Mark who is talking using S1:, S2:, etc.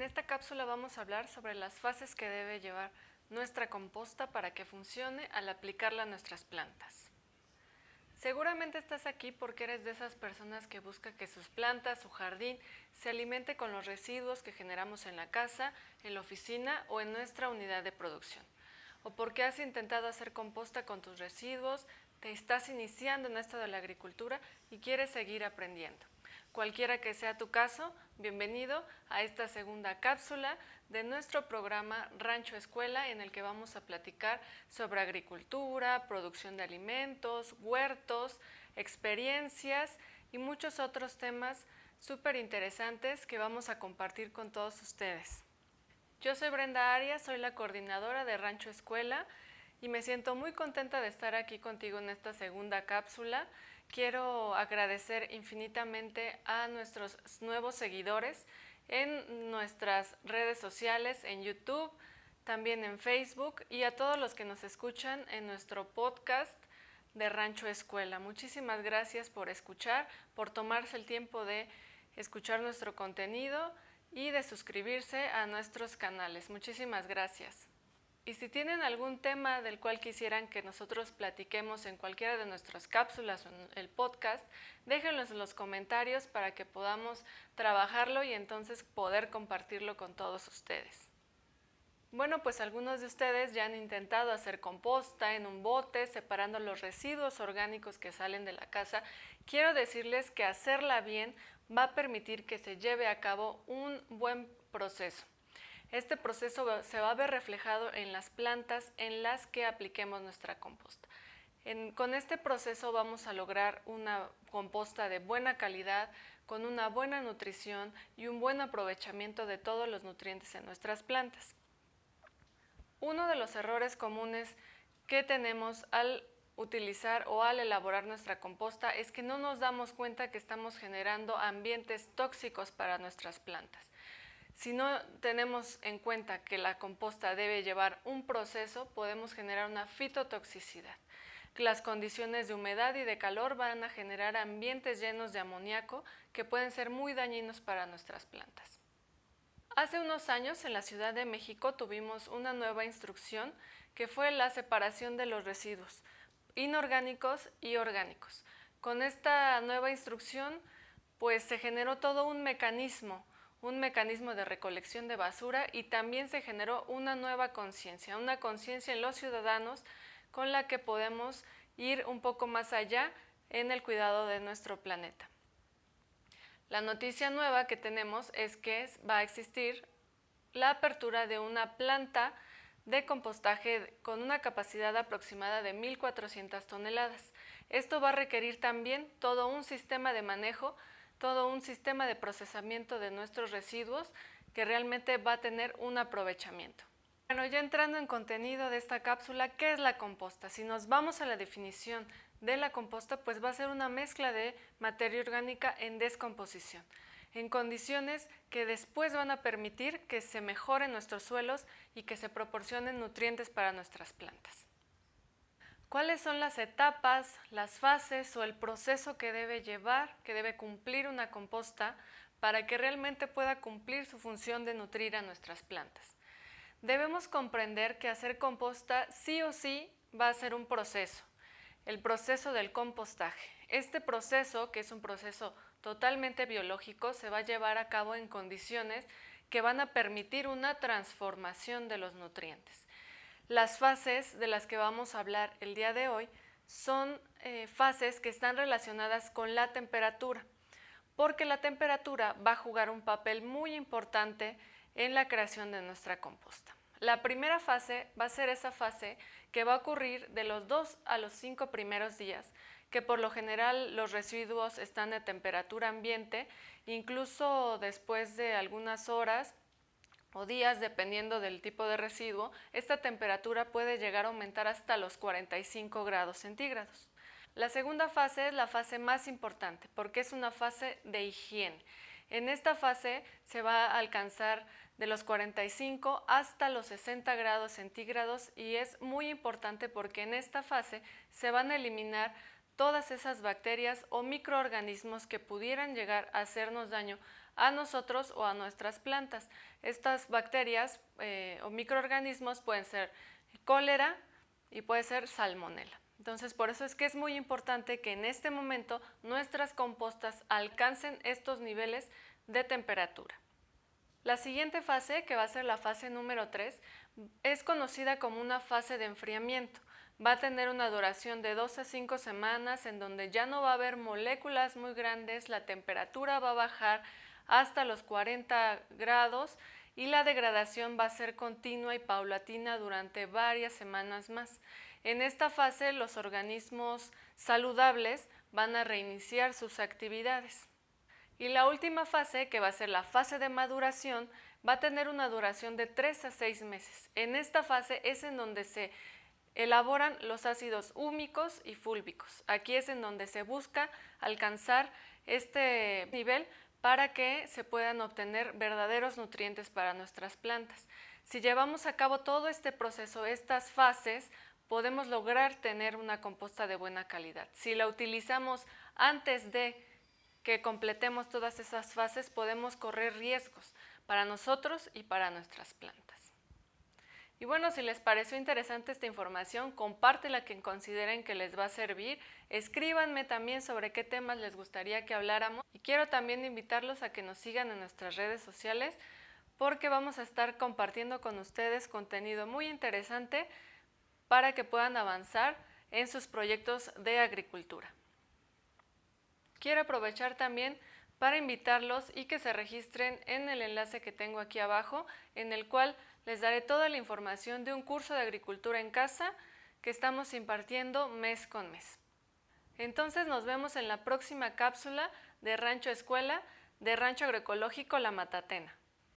S1: En esta cápsula vamos a hablar sobre las fases que debe llevar nuestra composta para que funcione al aplicarla a nuestras plantas. Seguramente estás aquí porque eres de esas personas que busca que sus plantas, su jardín, se alimente con los residuos que generamos en la casa, en la oficina o en nuestra unidad de producción. O porque has intentado hacer composta con tus residuos, te estás iniciando en esto de la agricultura y quieres seguir aprendiendo. Cualquiera que sea tu caso, bienvenido a esta segunda cápsula de nuestro programa Rancho Escuela, en el que vamos a platicar sobre agricultura, producción de alimentos, huertos, experiencias y muchos otros temas súper interesantes que vamos a compartir con todos ustedes. Yo soy Brenda Arias, soy la coordinadora de Rancho Escuela y me siento muy contenta de estar aquí contigo en esta segunda cápsula. Quiero agradecer infinitamente a nuestros nuevos seguidores en nuestras redes sociales, en YouTube, también en Facebook y a todos los que nos escuchan en nuestro podcast de Rancho Escuela. Muchísimas gracias por escuchar, por tomarse el tiempo de escuchar nuestro contenido y de suscribirse a nuestros canales. Muchísimas gracias. Y si tienen algún tema del cual quisieran que nosotros platiquemos en cualquiera de nuestras cápsulas o en el podcast, déjenlos en los comentarios para que podamos trabajarlo y entonces poder compartirlo con todos ustedes. Bueno, pues algunos de ustedes ya han intentado hacer composta en un bote, separando los residuos orgánicos que salen de la casa. Quiero decirles que hacerla bien va a permitir que se lleve a cabo un buen proceso. Este proceso se va a ver reflejado en las plantas en las que apliquemos nuestra composta. Con este proceso vamos a lograr una composta de buena calidad, con una buena nutrición y un buen aprovechamiento de todos los nutrientes en nuestras plantas. Uno de los errores comunes que tenemos al utilizar o al elaborar nuestra composta es que no nos damos cuenta que estamos generando ambientes tóxicos para nuestras plantas. Si no tenemos en cuenta que la composta debe llevar un proceso, podemos generar una fitotoxicidad. Las condiciones de humedad y de calor van a generar ambientes llenos de amoníaco que pueden ser muy dañinos para nuestras plantas. Hace unos años en la Ciudad de México tuvimos una nueva instrucción que fue la separación de los residuos inorgánicos y orgánicos. Con esta nueva instrucción pues se generó todo un mecanismo de recolección de basura y también se generó una nueva conciencia, en los ciudadanos con la que podemos ir un poco más allá en el cuidado de nuestro planeta. La noticia nueva que tenemos es que va a existir la apertura de una planta de compostaje con una capacidad aproximada de 1.400 toneladas. Esto va a requerir también todo un sistema de manejo, todo un sistema de procesamiento de nuestros residuos que realmente va a tener un aprovechamiento. Bueno, ya entrando en contenido de esta cápsula, ¿qué es la composta? Si nos vamos a la definición de la composta, pues va a ser una mezcla de materia orgánica en descomposición, en condiciones que después van a permitir que se mejoren nuestros suelos y que se proporcionen nutrientes para nuestras plantas. ¿Cuáles son las etapas, las fases o el proceso que debe cumplir una composta para que realmente pueda cumplir su función de nutrir a nuestras plantas? Debemos comprender que hacer composta sí o sí va a ser un proceso, el proceso del compostaje. Este proceso, que es un proceso totalmente biológico, se va a llevar a cabo en condiciones que van a permitir una transformación de los nutrientes. Las fases de las que vamos a hablar el día de hoy son fases que están relacionadas con la temperatura, porque la temperatura va a jugar un papel muy importante en la creación de nuestra composta. La primera fase va a ser esa fase que va a ocurrir de los 2 a los 5 primeros días, que por lo general los residuos están a temperatura ambiente, incluso después de algunas horas o días, dependiendo del tipo de residuo, esta temperatura puede llegar a aumentar hasta los 45 grados centígrados. La segunda fase es la fase más importante porque es una fase de higiene. En esta fase se va a alcanzar de los 45 hasta los 60 grados centígrados y es muy importante porque en esta fase se van a eliminar todas esas bacterias o microorganismos que pudieran llegar a hacernos daño a nosotros o a nuestras plantas. Estas bacterias o microorganismos pueden ser cólera y puede ser salmonela. Entonces, por eso es que es muy importante que en este momento nuestras compostas alcancen estos niveles de temperatura. La siguiente fase, que va a ser la fase número 3, es conocida como una fase de enfriamiento. Va a tener una duración de 2 a 5 semanas en donde ya no va a haber moléculas muy grandes, la temperatura va a bajar hasta los 40 grados y la degradación va a ser continua y paulatina durante varias semanas más. En esta fase los organismos saludables van a reiniciar sus actividades. Y la última fase, que va a ser la fase de maduración, va a tener una duración de 3 a 6 meses. En esta fase es en donde se elaboran los ácidos húmicos y fúlbicos. Aquí es en donde se busca alcanzar este nivel para que se puedan obtener verdaderos nutrientes para nuestras plantas. Si llevamos a cabo todo este proceso, estas fases, podemos lograr tener una composta de buena calidad. Si la utilizamos antes de que completemos todas esas fases, podemos correr riesgos para nosotros y para nuestras plantas. Y bueno, si les pareció interesante esta información, compártela quien consideren que les va a servir. Escríbanme también sobre qué temas les gustaría que habláramos. Y quiero también invitarlos a que nos sigan en nuestras redes sociales porque vamos a estar compartiendo con ustedes contenido muy interesante para que puedan avanzar en sus proyectos de agricultura. Quiero aprovechar también para invitarlos y que se registren en el enlace que tengo aquí abajo, en el cual les daré toda la información de un curso de agricultura en casa que estamos impartiendo mes con mes. Entonces nos vemos en la próxima cápsula de Rancho Escuela de Rancho Agroecológico La Matatena.